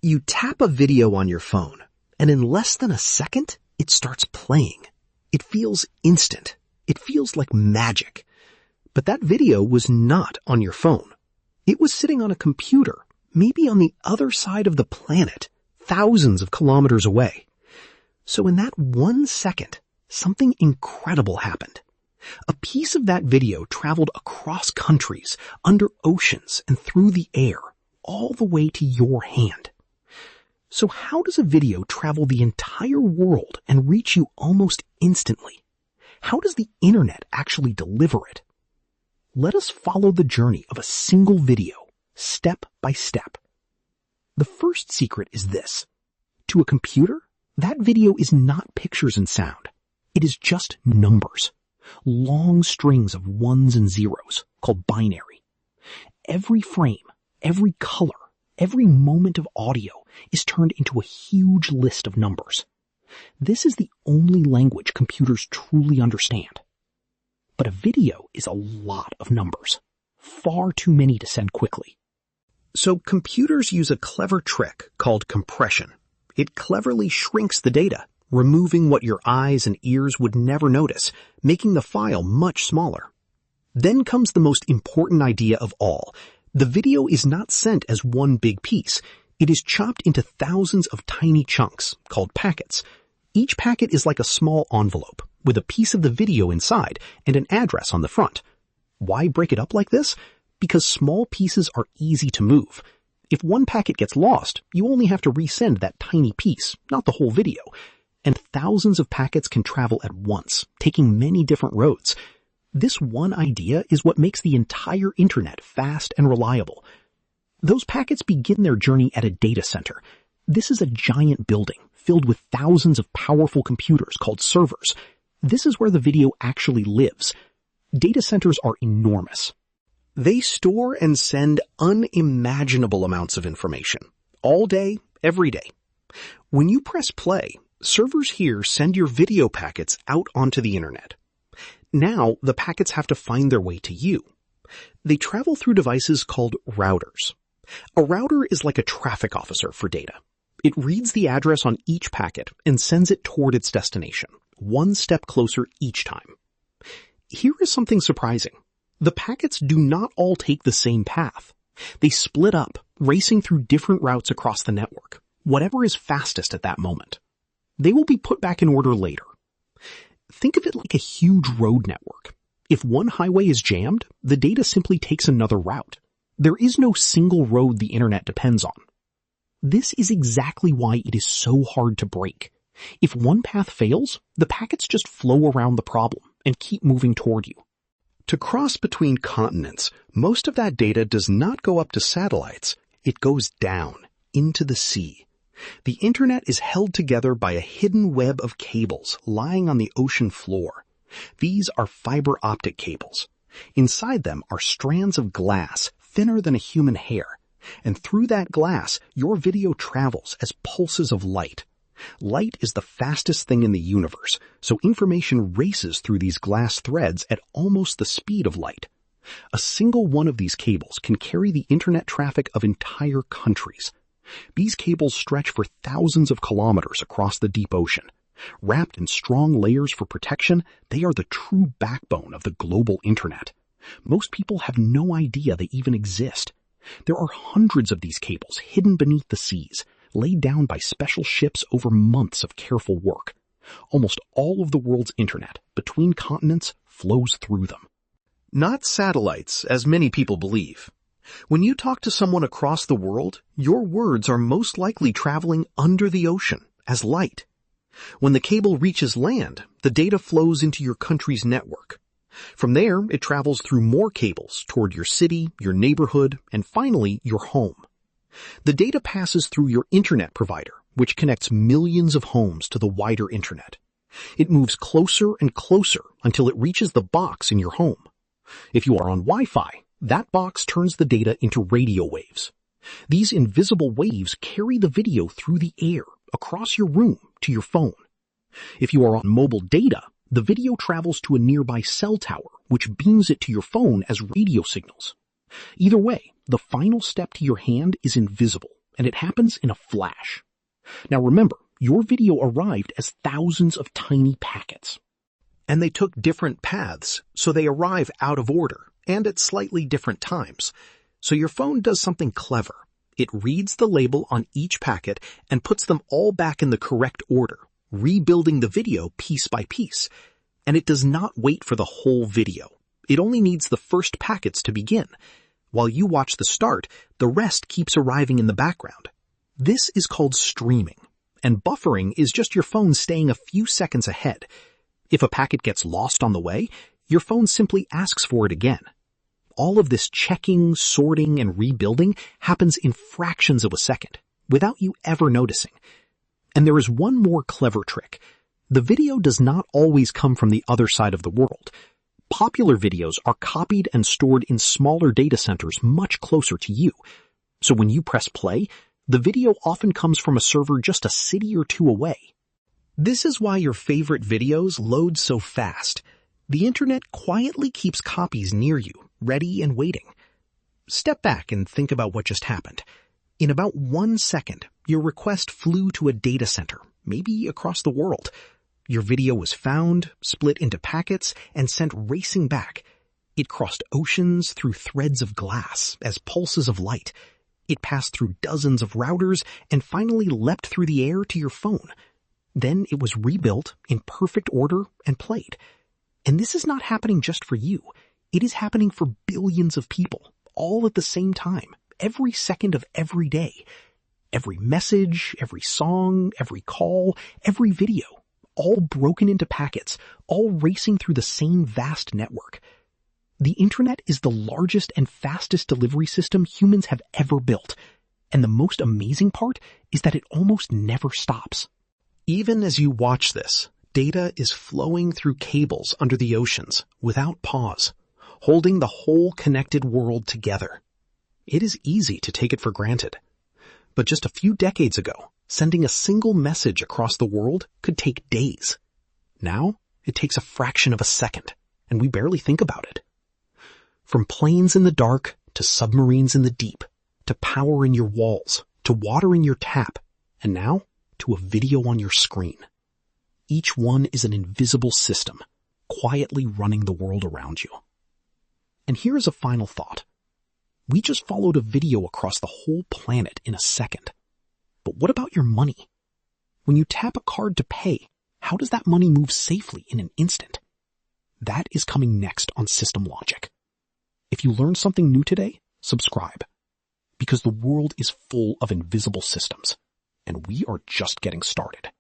You tap a video on your phone, and in less than a second, it starts playing. It feels instant. It feels like magic. But that video was not on your phone. It was sitting on a computer, maybe on the other side of the planet, thousands of kilometers away. So in that 1 second, something incredible happened. A piece of that video traveled across countries, under oceans, and through the air, all the way to your hand. So how does a video travel the entire world and reach you almost instantly? How does the internet actually deliver it? Let us follow the journey of a single video, step by step. The first secret is this. To a computer, that video is not pictures and sound. It is just numbers. Long strings of ones and zeros, called binary. Every frame, every color, every moment of audio is turned into a huge list of numbers. This is the only language computers truly understand. But a video is a lot of numbers, far too many to send quickly. So computers use a clever trick called compression. It cleverly shrinks the data, removing what your eyes and ears would never notice, making the file much smaller. Then comes the most important idea of all. The video is not sent as one big piece. It is chopped into thousands of tiny chunks, called packets. Each packet is like a small envelope, with a piece of the video inside and an address on the front. Why break it up like this? Because small pieces are easy to move. If one packet gets lost, you only have to resend that tiny piece, not the whole video. And thousands of packets can travel at once, taking many different roads. This one idea is what makes the entire internet fast and reliable. Those packets begin their journey at a data center. This is a giant building filled with thousands of powerful computers called servers. This is where the video actually lives. Data centers are enormous. They store and send unimaginable amounts of information, all day, every day. When you press play, servers here send your video packets out onto the internet. Now, the packets have to find their way to you. They travel through devices called routers. A router is like a traffic officer for data. It reads the address on each packet and sends it toward its destination, one step closer each time. Here is something surprising. The packets do not all take the same path. They split up, racing through different routes across the network, whatever is fastest at that moment. They will be put back in order later. Think of it like a huge road network. If one highway is jammed, the data simply takes another route. There is no single road the internet depends on. This is exactly why it is so hard to break. If one path fails, the packets just flow around the problem and keep moving toward you. To cross between continents, most of that data does not go up to satellites. It goes down, into the sea. The internet is held together by a hidden web of cables lying on the ocean floor. These are fiber optic cables. Inside them are strands of glass thinner than a human hair. And through that glass, your video travels as pulses of light. Light is the fastest thing in the universe, so information races through these glass threads at almost the speed of light. A single one of these cables can carry the internet traffic of entire countries. These cables stretch for thousands of kilometers across the deep ocean. Wrapped in strong layers for protection, they are the true backbone of the global internet. Most people have no idea they even exist. There are hundreds of these cables hidden beneath the seas, laid down by special ships over months of careful work. Almost all of the world's internet, between continents, flows through them. Not satellites, as many people believe. When you talk to someone across the world, your words are most likely traveling under the ocean, as light. When the cable reaches land, the data flows into your country's network. From there, it travels through more cables toward your city, your neighborhood, and finally, your home. The data passes through your internet provider, which connects millions of homes to the wider internet. It moves closer and closer until it reaches the box in your home. If you are on Wi-Fi, that box turns the data into radio waves. These invisible waves carry the video through the air, across your room, to your phone. If you are on mobile data, the video travels to a nearby cell tower, which beams it to your phone as radio signals. Either way, the final step to your hand is invisible, and it happens in a flash. Now remember, your video arrived as thousands of tiny packets. And they took different paths, so they arrive out of order and at slightly different times. So your phone does something clever. It reads the label on each packet and puts them all back in the correct order, rebuilding the video piece by piece. And it does not wait for the whole video. It only needs the first packets to begin. While you watch the start, the rest keeps arriving in the background. This is called streaming, and buffering is just your phone staying a few seconds ahead. If a packet gets lost on the way, your phone simply asks for it again. All of this checking, sorting, and rebuilding happens in fractions of a second, without you ever noticing. And there is one more clever trick. The video does not always come from the other side of the world. Popular videos are copied and stored in smaller data centers much closer to you. So when you press play, the video often comes from a server just a city or two away. This is why your favorite videos load so fast. The internet quietly keeps copies near you, ready and waiting. Step back and think about what just happened. In about 1 second, your request flew to a data center, maybe across the world. Your video was found, split into packets, and sent racing back. It crossed oceans through threads of glass as pulses of light. It passed through dozens of routers and finally leapt through the air to your phone. Then it was rebuilt in perfect order and played. And this is not happening just for you. It is happening for billions of people, all at the same time, every second of every day. Every message, every song, every call, every video, all broken into packets, all racing through the same vast network. The internet is the largest and fastest delivery system humans have ever built. And the most amazing part is that it almost never stops. Even as you watch this, data is flowing through cables under the oceans without pause, holding the whole connected world together. It is easy to take it for granted. But just a few decades ago, sending a single message across the world could take days. Now, it takes a fraction of a second, and we barely think about it. From planes in the dark, to submarines in the deep, to power in your walls, to water in your tap, and now, to a video on your screen. Each one is an invisible system, quietly running the world around you. And here is a final thought. We just followed a video across the whole planet in a second. But what about your money? When you tap a card to pay, how does that money move safely in an instant? That is coming next on System Logic. If you learned something new today, subscribe. Because the world is full of invisible systems, and we are just getting started.